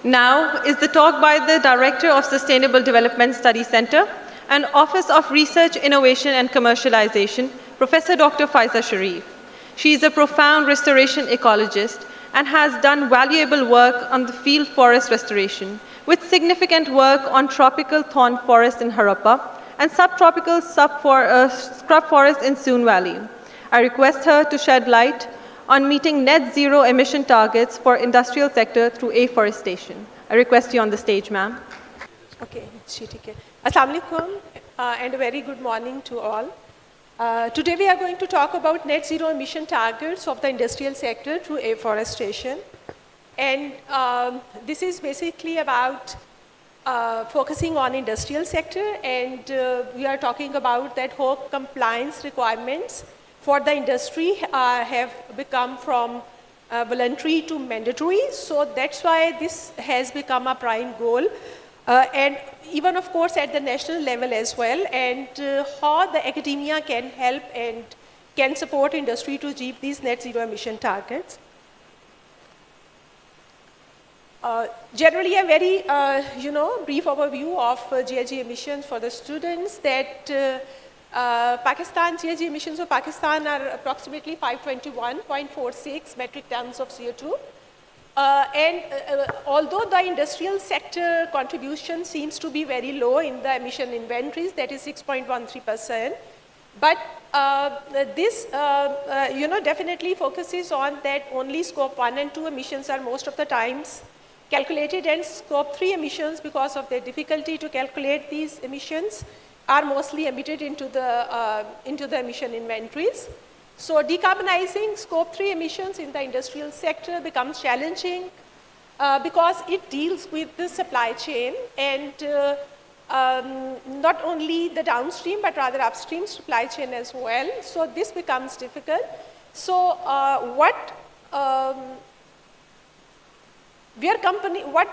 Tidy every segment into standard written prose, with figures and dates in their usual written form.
Now is the talk by the Director of Sustainable Development Study Center and Office of Research, Innovation and Commercialization, Professor Dr. Faiza Sharif. She is a profound restoration ecologist and has done valuable work on the field forest restoration, with significant work on tropical thorn forest in Harappa and subtropical scrub forest in Soon Valley. I request her to shed light on meeting net zero emission targets for industrial sector through afforestation. I request you on the stage, ma'am. Okay, Assalamu alaikum and a very good morning to all. Today we are going to talk about net zero emission targets of the industrial sector through afforestation. And this is basically about focusing on industrial sector, and we are talking about that whole compliance requirements for the industry have become from voluntary to mandatory. So that's why this has become a prime goal. And even of course at the national level as well, and how the academia can help and can support industry to achieve these net zero emission targets. Generally a very brief overview of GHG emissions for the students, that Pakistan GHG emissions of Pakistan are approximately 521.46 metric tons of CO2. Although the industrial sector contribution seems to be very low in the emission inventories, that is 6.13%, but this definitely focuses on that only scope 1 and 2 emissions are most of the times calculated, and scope 3 emissions, because of their difficulty to calculate these emissions, are mostly emitted into the emission inventories. So decarbonizing scope 3 emissions in the industrial sector becomes challenging because it deals with the supply chain and not only the downstream but rather upstream supply chain as well. So this becomes difficult. So what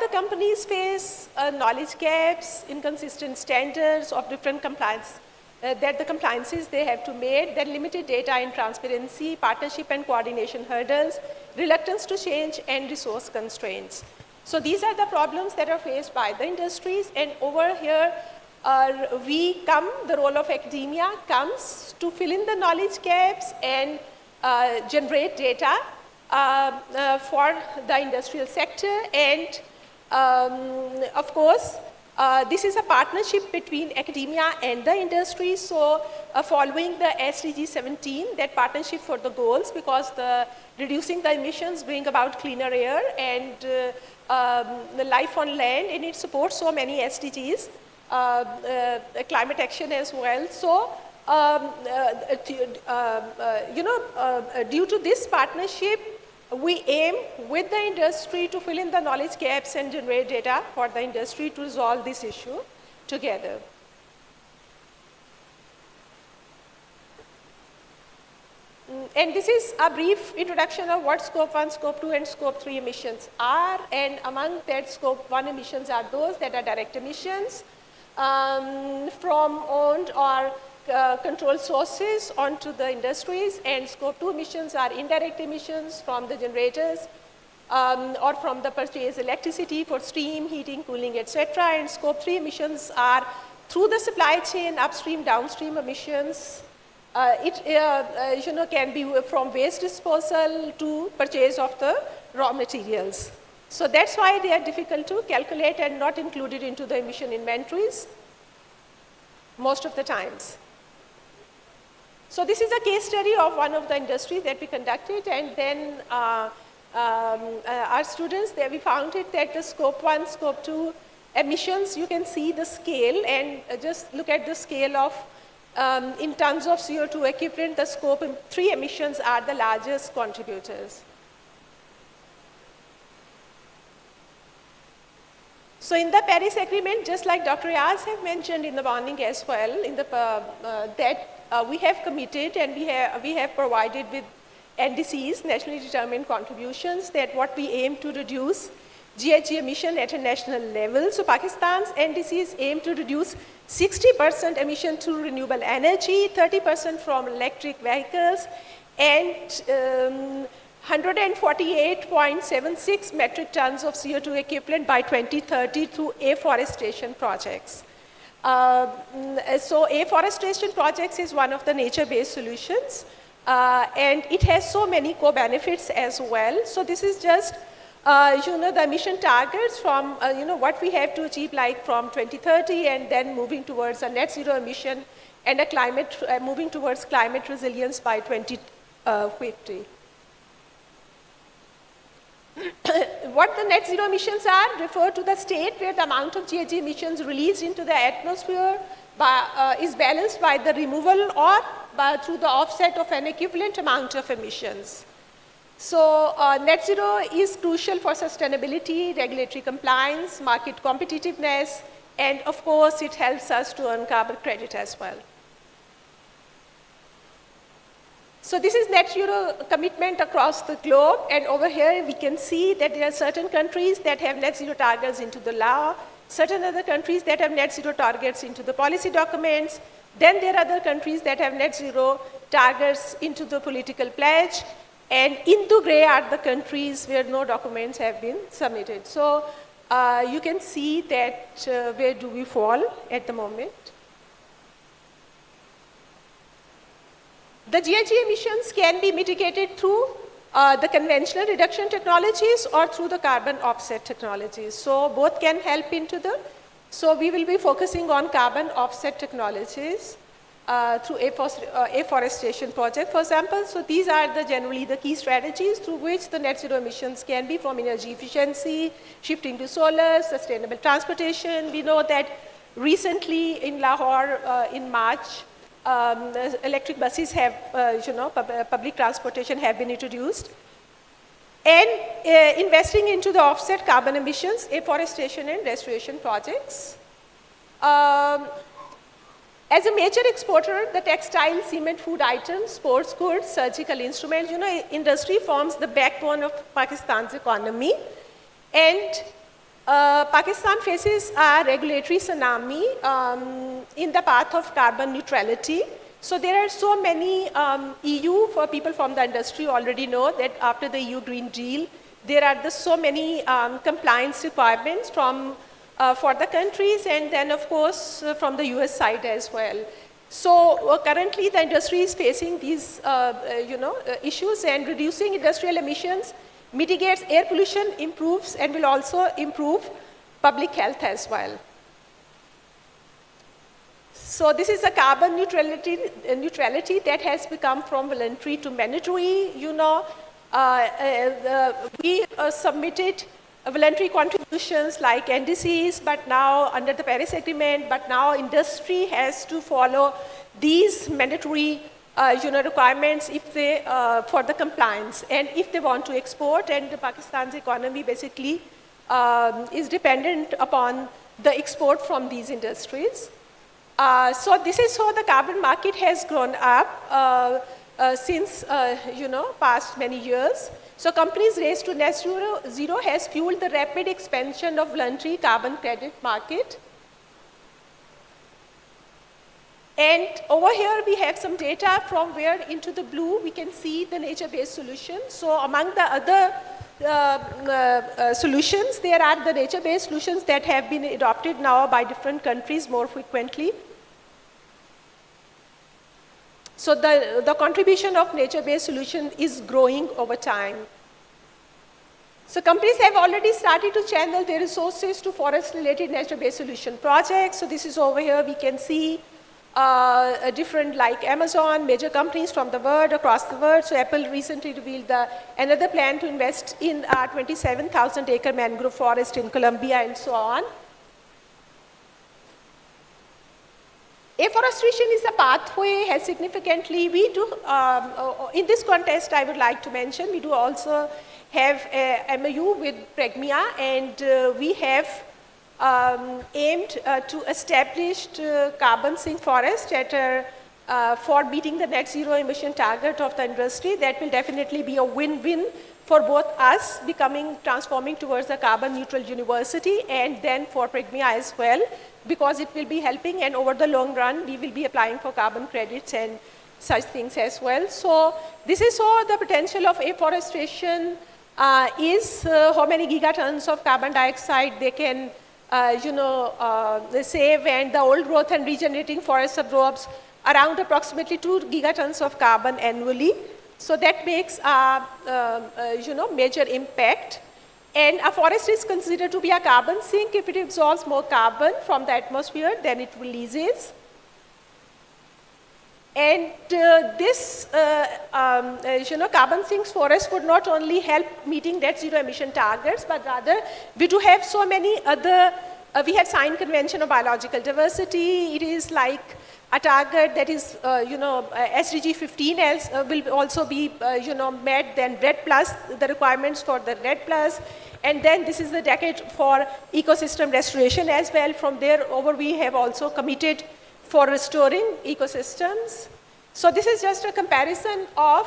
the companies face, knowledge gaps, inconsistent standards of different compliance, that the compliances they have to make, then limited data and transparency, partnership and coordination hurdles, reluctance to change, and resource constraints. So these are the problems that are faced by the industries, and over here the role of academia comes to fill in the knowledge gaps and generate data for the industrial sector. And of course, this is a partnership between academia and the industry. So following the SDG 17, that partnership for the goals, because reducing the emissions bring about cleaner air and the life on land, and it supports so many SDGs, climate action as well. So due to this partnership, we aim with the industry to fill in the knowledge gaps and generate data for the industry to resolve this issue together. And this is a brief introduction of what scope 1, scope 2 and scope 3 emissions are, and among that scope 1 emissions are those that are direct emissions from owned or controlled sources onto the industries, and scope 2 emissions are indirect emissions from the generators or from the purchased electricity for steam, heating, cooling, etc. And scope 3 emissions are through the supply chain, upstream, downstream emissions. It can be from waste disposal to purchase of the raw materials. So that's why they are difficult to calculate and not included into the emission inventories most of the times. So this is a case study of one of the industries that we conducted, and then our students there, we found it that the scope 1, scope 2 emissions, you can see the scale, and just look at the scale of in tons of CO2 equivalent, the scope 3 emissions are the largest contributors. So in the Paris Agreement, just like Dr. Yaz have mentioned in the morning as well, in the, that we have committed and we have provided with NDCs, nationally determined contributions, that what we aim to reduce GHG emission at a national level. So Pakistan's NDCs aim to reduce 60% emission through renewable energy, 30% from electric vehicles, and 148.76 metric tons of CO2 equivalent by 2030 through afforestation projects. So afforestation projects is one of the nature-based solutions, and it has so many co-benefits as well. So this is just the emission targets from what we have to achieve like from 2030 and then moving towards a net zero emission and a climate, moving towards climate resilience by 2050. What the net zero emissions are refer to the state where the amount of GHG emissions released into the atmosphere is balanced by the removal or through the offset of an equivalent amount of emissions. So net zero is crucial for sustainability, regulatory compliance, market competitiveness, and of course it helps us to earn carbon credit as well. So this is net zero commitment across the globe, and over here we can see that there are certain countries that have net zero targets into the law, certain other countries that have net zero targets into the policy documents, then there are other countries that have net zero targets into the political pledge, and into gray are the countries where no documents have been submitted. So you can see that where do we fall at the moment. The GHG emissions can be mitigated through the conventional reduction technologies or through the carbon offset technologies. So both can help into the, so we will be focusing on carbon offset technologies through afforestation project, for example. So these are generally the key strategies through which the net zero emissions can be, from energy efficiency, shifting to solar, sustainable transportation. We know that recently in Lahore in March, electric buses have, public transportation have been introduced. And investing into the offset carbon emissions, afforestation and restoration projects. As a major exporter, the textile, cement, food items, sports goods, surgical instruments, industry forms the backbone of Pakistan's economy. And Pakistan faces a regulatory tsunami in the path of carbon neutrality. So there are so many EU, for people from the industry already know that after the EU Green Deal, there are so many compliance requirements from for the countries, and then of course from the US side as well. So currently the industry is facing these issues, and reducing industrial emissions mitigates air pollution, improves, and will also improve public health as well. So this is a carbon neutrality that has become from voluntary to mandatory. We submitted voluntary contributions like NDCs, but now under the Paris Agreement, but now industry has to follow these mandatory requirements if they, for the compliance, and if they want to export, and Pakistan's economy basically is dependent upon the export from these industries. So this is how the carbon market has grown up since, past many years. So companies' race to net zero has fueled the rapid expansion of voluntary carbon credit market. And over here we have some data from where into the blue we can see the nature-based solutions. So among the other solutions, there are the nature-based solutions that have been adopted now by different countries more frequently. So the contribution of nature-based solution is growing over time. So companies have already started to channel their resources to forest-related nature-based solution projects. So this is over here, we can see different, like Amazon, major companies from the world, across the world. So Apple recently revealed another plan to invest in a 27,000-acre mangrove forest in Colombia, and so on. Afforestation is a pathway, has significantly, we do, in this context I would like to mention, we do also have a MOU with Pregmia, and we have aimed to establish carbon sink forest for meeting the net zero emission target of the industry. That will definitely be a win-win for both us transforming towards a carbon neutral university, and then for Pregmia as well, because it will be helping, and over the long run we will be applying for carbon credits and such things as well. So this is all the potential of afforestation is how many gigatons of carbon dioxide they can save, and the old growth and regenerating forest absorbs around approximately 2 gigatons of carbon annually. So that makes a major impact. And a forest is considered to be a carbon sink. If it absorbs more carbon from the atmosphere, then it releases. And this, carbon sinks forest would not only help meeting net zero emission targets, but rather we do have so many other, we have signed Convention on Biological Diversity. It is like a target that is, SDG 15 else, will also be, met, then RED plus, the requirements for the RED plus. And then this is the decade for ecosystem restoration as well. From there over, we have also committed for restoring ecosystems. So this is just a comparison of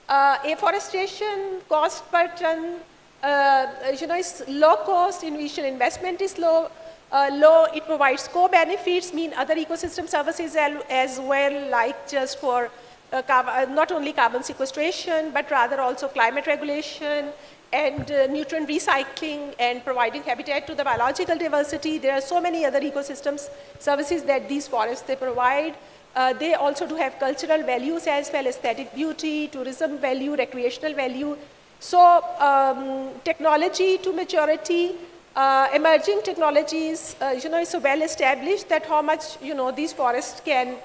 afforestation cost per ton. It's low cost, initial investment is low. It provides co-benefits, mean other ecosystem services as well, like just for not only carbon sequestration, but rather also climate regulation and nutrient recycling and providing habitat to the biological diversity. There are so many other ecosystems services that these forests they provide. They also do have cultural values as well, aesthetic beauty, tourism value, recreational value. So technology to maturity, emerging technologies, it's well established that how much, these forests can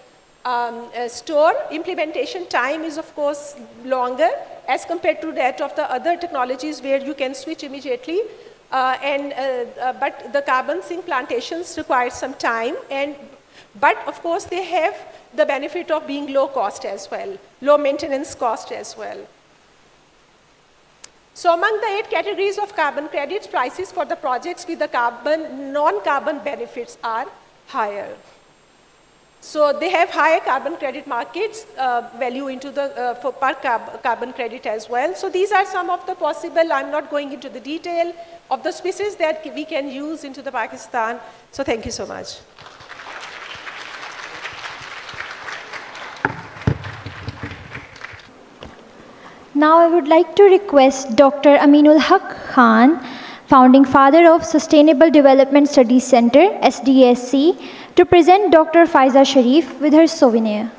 store. Implementation time is of course longer as compared to that of the other technologies where you can switch immediately. But the carbon sink plantations require some time, but of course they have the benefit of being low cost as well, low maintenance cost as well. So among the 8 categories of carbon credits, prices for the projects with the non-carbon benefits are higher. So they have higher carbon credit markets, value into the per carbon credit as well. So these are some of the possible, I'm not going into the detail of the species that we can use into the Pakistan. So thank you so much. Now I would like to request Dr. Aminul Haq Khan, founding father of Sustainable Development Studies Center, SDSC, to present Dr. Faiza Sharif with her souvenir.